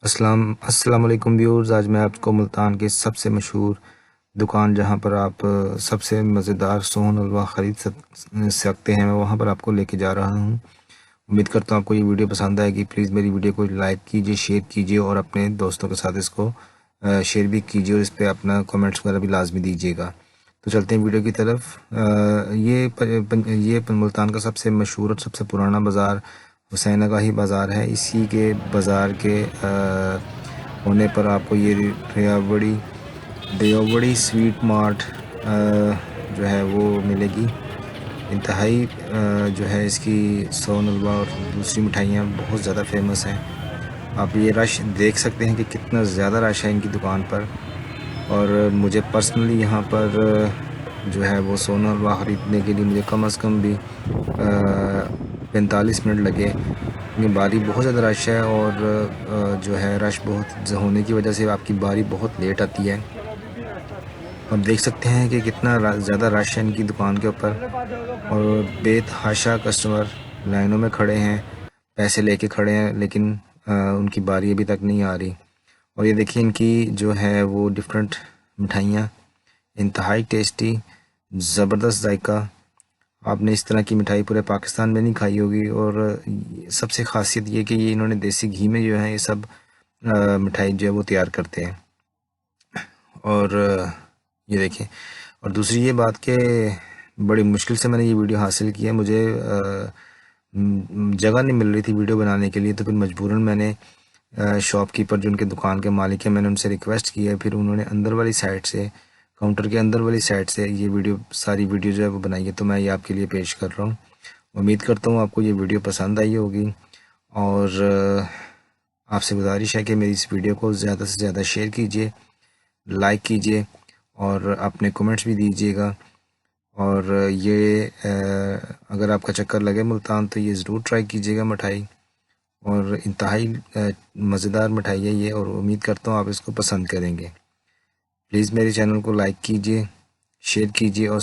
अस्सलाम वालेकुम व्यूअर्स। आज मैं आपको मुल्तान की सबसे मशहूर दुकान जहां पर आप सबसे मज़ेदार सोहन हलवा ख़रीद सकते हैं, मैं वहां पर आपको लेके जा रहा हूं। उम्मीद करता हूं आपको ये वीडियो पसंद आएगी। प्लीज़ मेरी वीडियो को लाइक कीजिए, शेयर कीजिए और अपने दोस्तों के साथ इसको शेयर भी कीजिए और इस पर अपना कमेंट्स वगैरह भी लाजमी दीजिएगा। तो चलते हैं वीडियो की तरफ। ये मुल्तान का सबसे मशहूर और सबसे पुराना बाज़ार हुसैन आगाही बाज़ार है। इसी के बाज़ार के होने पर आपको ये देवबड़ी स्वीट मार्ट जो है वो मिलेगी। इंतहाई जो है इसकी सोन हलवा और दूसरी मिठाइयाँ बहुत ज़्यादा फेमस हैं। आप ये रश देख सकते हैं कि कितना ज़्यादा रश है इनकी दुकान पर। और मुझे पर्सनली यहाँ पर जो है वो सोन हलवा ख़रीदने के लिए मुझे कम से कम भी 45 मिनट लगे। ये बारी बहुत ज़्यादा रश है और जो है रश बहुत होने की वजह से आपकी बारी बहुत लेट आती है। आप देख सकते हैं कि कितना ज़्यादा रश है इनकी दुकान के ऊपर और बेतहाशा कस्टमर लाइनों में खड़े हैं, पैसे लेके खड़े हैं, लेकिन उनकी बारी अभी तक नहीं आ रही। और ये देखिए इनकी जो है वो डिफरेंट मिठाइयाँ, इंतहाई टेस्टी, ज़बरदस्त जायका। आपने इस तरह की मिठाई पूरे पाकिस्तान में नहीं खाई होगी। और सबसे ख़ासियत ये कि ये इन्होंने देसी घी में जो है ये सब मिठाई जो है वो तैयार करते हैं। और ये देखें, और दूसरी ये बात कि बड़ी मुश्किल से मैंने ये वीडियो हासिल की है। मुझे जगह नहीं मिल रही थी वीडियो बनाने के लिए, तो फिर मजबूरन मैंने शॉपकीपर जो उनके दुकान के मालिक हैं, मैंने उनसे रिक्वेस्ट की है। फिर उन्होंने अंदर वाली साइड से, काउंटर के अंदर वाली साइड से ये सारी वीडियो जो है वो बनाई है, तो मैं ये आपके लिए पेश कर रहा हूँ। उम्मीद करता हूँ आपको ये वीडियो पसंद आई होगी और आपसे गुजारिश है कि मेरी इस वीडियो को ज़्यादा से ज़्यादा शेयर कीजिए, लाइक कीजिए और अपने कमेंट्स भी दीजिएगा। और ये अगर आपका चक्कर लगे मुल्तान तो ये ज़रूर ट्राई कीजिएगा मिठाई, और इंतहाई मज़ेदार मिठाई है ये, और उम्मीद करता हूँ आप इसको पसंद करेंगे। प्लीज़ मेरे चैनल को लाइक कीजिए, शेयर कीजिए और